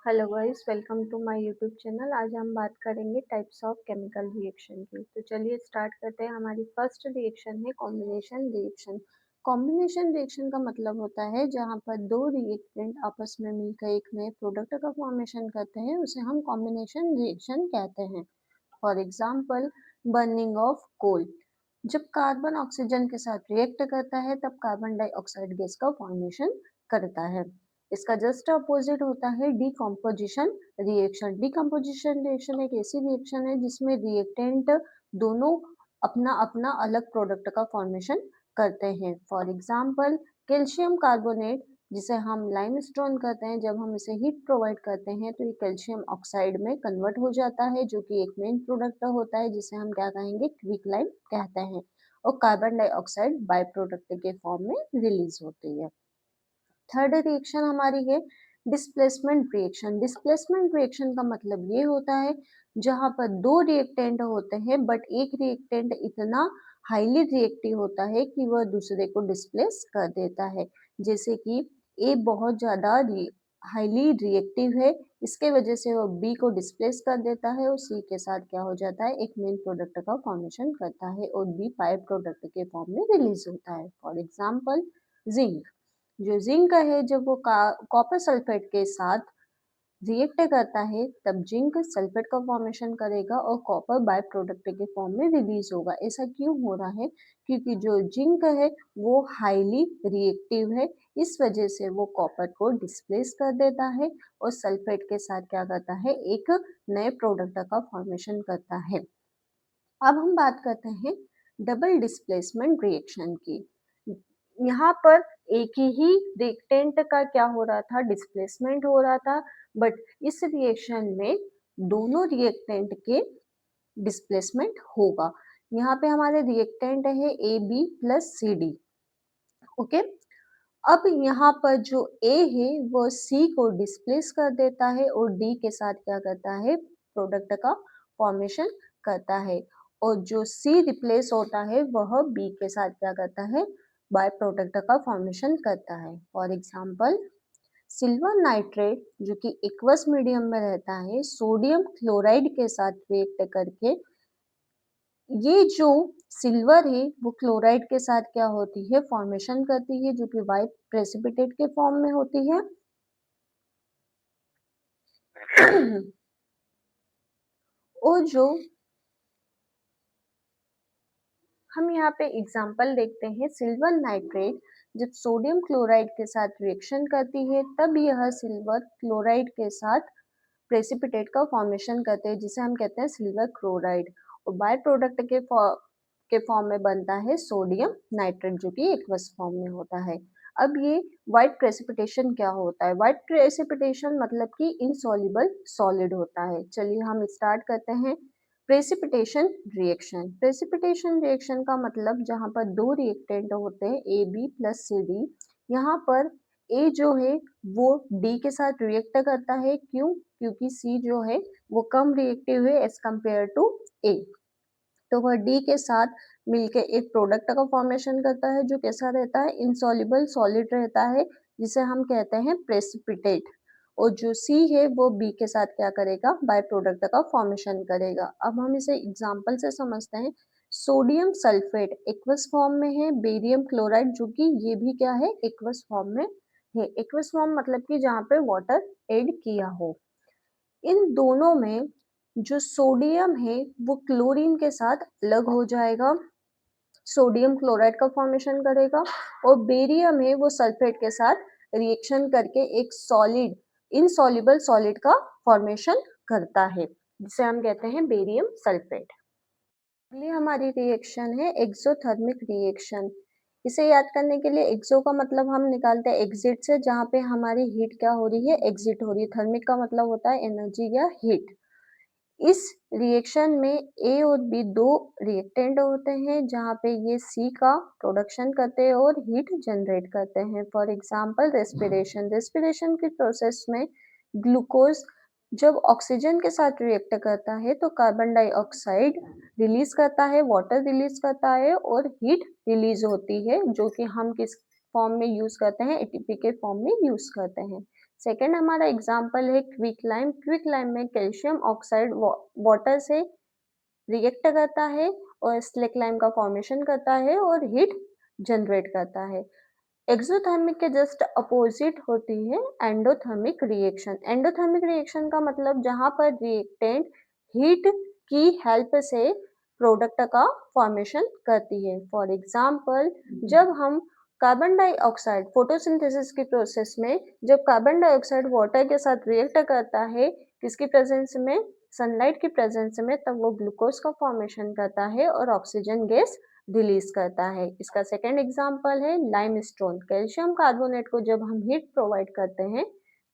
Hello guys, welcome to my YouTube channel. आज हम बात करेंगे टाइप्स ऑफ केमिकल रिएक्शन की। तो चलिए स्टार्ट करते हैं। हमारी फर्स्ट रिएक्शन है कॉम्बिनेशन रिएक्शन। कॉम्बिनेशन रिएक्शन का मतलब होता है जहां पर दो रिएक्टेंट आपस में मिलकर एक नए प्रोडक्ट का फॉर्मेशन करते हैं, उसे हम कॉम्बिनेशन रिएक्शन कहते हैं। For example, burning of coal. जब कार्बन ऑक्सीजन के साथ रिएक्ट करता है तब कार्बन डाइऑक्साइड गैस का फॉर्मेशन करता है। इसका जस्ट अपोजिट होता है डिकम्पोजिशन रिएक्शन। डिकम्पोजिशन रिएक्शन एक ऐसी रिएक्शन है जिसमें रिएक्टेंट दोनों अपना अपना अलग प्रोडक्ट का फॉर्मेशन करते हैं। फॉर एग्जाम्पल, कैल्शियम कार्बोनेट जिसे हम लाइमस्टोन कहते हैं, जब हम इसे हीट प्रोवाइड करते हैं तो ये कैल्शियम ऑक्साइड में कन्वर्ट हो जाता है, जो कि एक मेन प्रोडक्ट होता है जिसे हम क्या कहेंगे, क्विक लाइम कहते हैं। और कार्बन डाइऑक्साइड बाय प्रोडक्ट के फॉर्म में रिलीज होती है। थर्ड रिएक्शन हमारी है डिस्प्लेसमेंट रिएक्शन। डिस्प्लेसमेंट रिएक्शन का मतलब ये होता है जहां पर दो रिएक्टेंट होते हैं बट एक रिएक्टेंट इतना हाईली रिएक्टिव होता है कि वह दूसरे को डिस्प्लेस कर देता है। जैसे कि ए बहुत ज्यादा हाईली रिएक्टिव है, इसके वजह से वो बी को डिस्प्लेस कर देता है और सी के साथ क्या हो जाता है, एक मेन प्रोडक्ट का फॉर्मेशन करता है और बी बाय प्रोडक्ट के फॉर्म में रिलीज होता है। For example, zinc. जो जिंक है जब वो कॉपर सल्फेट के साथ रिएक्ट करता है तब जिंक सल्फेट का फॉर्मेशन करेगा और कॉपर बाय प्रोडक्ट के फॉर्म में रिलीज होगा। ऐसा क्यों हो रहा है? क्योंकि जो जिंक है वो हाईली रिएक्टिव है, इस वजह से वो कॉपर को डिस्प्लेस कर देता है और सल्फेट के साथ क्या करता है, एक नए प्रोडक्ट का फॉर्मेशन करता है। अब हम बात करते हैं डबल डिस्प्लेसमेंट रिएक्शन की। यहाँ पर एक ही रिएक्टेंट का क्या हो रहा था, डिस्प्लेसमेंट हो रहा था, बट इस रिएक्शन में दोनों रिएक्टेंट के डिस्प्लेसमेंट होगा। यहाँ पे हमारे रिएक्टेंट है A B plus C D. Okay, अब यहाँ पर जो ए है वो सी को डिस्प्लेस कर देता है और डी के साथ क्या करता है, प्रोडक्ट का फॉर्मेशन करता है, और जो सी रिप्लेस होता है वह बी के साथ क्या करता है, बाय प्रोडक्ट का फॉर्मेशन करता है। फॉर एग्जाम्पल, सिल्वर नाइट्रेट जो कि एक्वस मीडियम में रहता है, सोडियम क्लोराइड के साथ रिएक्ट करके ये जो सिल्वर है वो क्लोराइड के साथ क्या होती है, फॉर्मेशन करती है, जो कि वाइट प्रेसिपिटेट के फॉर्म में होती है। और जो हम यहाँ पे एग्जाम्पल देखते हैं, सिल्वर नाइट्रेट जब सोडियम क्लोराइड के साथ रिएक्शन करती है तब यह सिल्वर क्लोराइड के साथ प्रेसिपिटेट का फॉर्मेशन करते हैं, जिसे हम कहते हैं सिल्वर क्लोराइड, और बाय प्रोडक्ट के फॉर्म में बनता है सोडियम नाइट्रेट जो कि एक्वस फॉर्म में होता है। अब ये व्हाइट प्रेसिपिटेशन क्या होता है? व्हाइट प्रेसिपिटेशन मतलब कि इनसॉल्युबल सॉलिड होता है। चलिए हम स्टार्ट करते हैं। Precipitation reaction. प्रेसिपिटेशन रिएक्शन का मतलब जहां पर दो रिएक्टेंट होते हैं A B plus C D, यहाँ पर ए जो है वो डी के साथ रिएक्ट करता है। क्यों? क्योंकि सी जो है वो कम रिएक्टिव है एज कंपेयर टू ए, तो वह डी के साथ मिलके एक प्रोडक्ट का फॉर्मेशन करता है जो कैसा रहता है, इनसॉल्युबल सॉलिड रहता है, जिसे हम कहते हैं प्रेसिपिटेट। और जो सी है वो बी के साथ क्या करेगा, बाय प्रोडक्ट का फॉर्मेशन करेगा। अब हम इसे एग्जांपल से समझते हैं। सोडियम सल्फेट एक्वस फॉर्म में है, बेरियम क्लोराइड जो कि ये भी क्या है, एक्वस फॉर्म में है। एक्वस फॉर्म मतलब कि जहाँ पे वाटर ऐड किया हो। इन दोनों में जो सोडियम है वो क्लोरीन के साथ अलग हो जाएगा, सोडियम क्लोराइड का फॉर्मेशन करेगा, और बेरियम है वो सल्फेट के साथ रिएक्शन करके एक सॉलिड, इनसॉल्युबल सॉलिड का फॉर्मेशन करता है, जिसे हम कहते हैं बेरियम सल्फेट। अगली हमारी रिएक्शन है एक्सोथर्मिक रिएक्शन। इसे याद करने के लिए एक्सो का मतलब हम निकालते हैं एग्जिट से, जहाँ पे हमारी हीट क्या हो रही है, एग्जिट हो रही है। थर्मिक का मतलब होता है एनर्जी या हीट। इस रिएक्शन में ए और बी दो रिएक्टेंट होते हैं जहाँ पे ये सी का प्रोडक्शन करते हैं और हीट जनरेट करते हैं। For example, respiration. रेस्पिरेशन की प्रोसेस में ग्लूकोज जब ऑक्सीजन के साथ रिएक्ट करता है तो कार्बन डाइऑक्साइड रिलीज करता है, वाटर रिलीज करता है और हीट रिलीज होती है, जो कि हम किस फॉर्म में यूज करते हैं, एटीपी के फॉर्म में यूज करते हैं। सेकंड हमारा एग्जांपल है क्विकलाइम। क्विकलाइम में कैल्शियम ऑक्साइड वाटर से रिएक्ट करता है और स्लेकलाइम का फॉर्मेशन करता है और हीट जनरेट करता है। एक्सोथर्मिक के जस्ट अपोजिट होती है एंडोथर्मिक रिएक्शन। एंडोथर्मिक रिएक्शन का मतलब जहां पर रिएक्टेंट हीट की हेल्प से प्रोडक्ट का फॉर्मेशन करती है। फॉर एग्जांपल, जब हम कार्बन डाइऑक्साइड फोटोसिंथेसिस की प्रोसेस में जब कार्बन डाइऑक्साइड वाटर के साथ रिएक्ट करता है किसकी प्रेजेंस में, सनलाइट की प्रेजेंस में, तब वो ग्लूकोज का फॉर्मेशन करता है और ऑक्सीजन गैस रिलीज करता है। इसका सेकेंड एग्जांपल है लाइमस्टोन। कैल्शियम कार्बोनेट को जब हम हीट प्रोवाइड करते हैं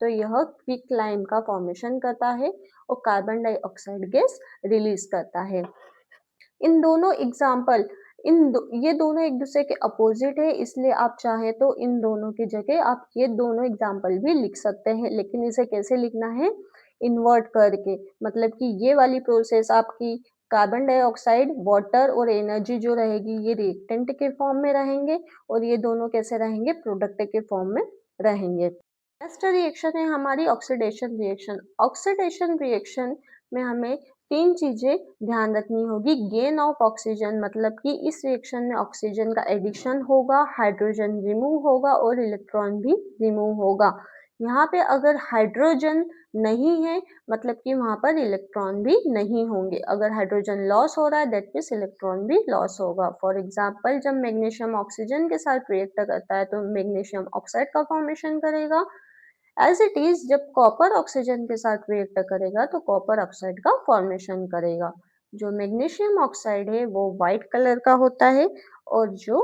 तो यह क्विक लाइम का फॉर्मेशन करता है और कार्बन डाइऑक्साइड गैस रिलीज करता है। इन दोनों एग्जाम्पल ये दोनों एक दूसरे के अपोजिट है, इसलिए आप चाहे तो इन दोनों की जगह आप ये दोनों एग्जाम्पल भी लिख सकते हैं, लेकिन इसे कैसे लिखना है, इन्वर्ट करके। मतलब कि ये वाली प्रोसेस आपकी कार्बन डाइऑक्साइड, वाटर और एनर्जी जो रहेगी ये रिएक्टेंट के फॉर्म में रहेंगे और ये दोनों कैसे रहेंगे, प्रोडक्ट के फॉर्म में रहेंगे। नेक्स्ट रिएक्शन है हमारी ऑक्सीडेशन रिएक्शन। ऑक्सीडेशन रिएक्शन में हमें तीन चीजें ध्यान रखनी होगी। गेन ऑफ ऑक्सीजन, मतलब कि इस रिएक्शन में ऑक्सीजन का एडिशन होगा, हाइड्रोजन रिमूव होगा और इलेक्ट्रॉन भी रिमूव होगा। यहाँ पे अगर हाइड्रोजन नहीं है मतलब कि वहां पर इलेक्ट्रॉन भी नहीं होंगे। अगर हाइड्रोजन लॉस हो रहा है दैट मीन्स इलेक्ट्रॉन भी लॉस होगा। फॉर एग्जाम्पल, जब मैग्नीशियम ऑक्सीजन के साथ रिएक्ट करता है तो मैग्नीशियम ऑक्साइड का फॉर्मेशन करेगा। एज इट इज जब कॉपर ऑक्सीजन के साथ रिएक्ट करेगा तो कॉपर ऑक्साइड का फॉर्मेशन करेगा। जो मैग्नीशियम ऑक्साइड है वो व्हाइट कलर का होता है और जो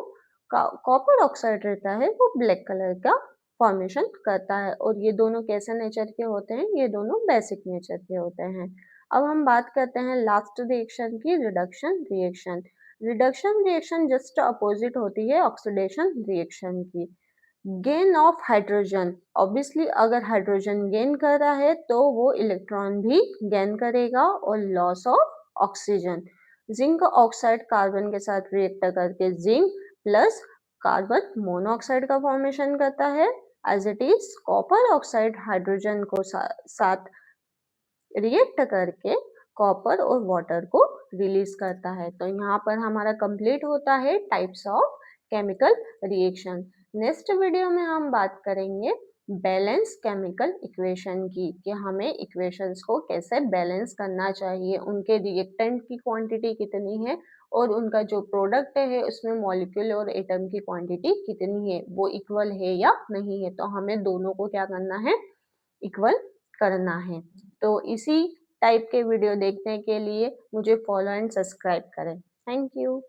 कॉपर ऑक्साइड रहता है वो ब्लैक कलर का फॉर्मेशन करता है। और ये दोनों कैसे नेचर के होते हैं, ये दोनों बेसिक नेचर के होते हैं। अब हम बात करते हैं लास्ट रिएक्शन की, reduction reaction. Reduction reaction just opposite होती है ऑक्सीडेशन रिएक्शन की। गेन ऑफ हाइड्रोजन, ऑब्वियसली अगर हाइड्रोजन गेन कर रहा है तो वो इलेक्ट्रॉन भी गेन करेगा और loss of oxygen. Zinc oxide carbon के साथ रिएक्ट करके जिंक प्लस कार्बन मोनोऑक्साइड का फॉर्मेशन करता है। As it is copper oxide hydrogen को साथ रिएक्ट करके कॉपर और वाटर को रिलीज करता है। तो यहाँ पर हमारा कंप्लीट होता है types of chemical reaction. Next video में हम बात करेंगे बैलेंस केमिकल इक्वेशन की, कि हमें इक्वेशंस को कैसे बैलेंस करना चाहिए, उनके रिएक्टेंट की क्वांटिटी कितनी है और उनका जो प्रोडक्ट है उसमें मॉलिक्यूल और एटम की क्वांटिटी कितनी है, वो इक्वल है या नहीं है। तो हमें दोनों को क्या करना है, इक्वल करना है। तो इसी टाइप के वीडियो देखने के लिए मुझे फॉलो एंड सब्सक्राइब करें। Thank you.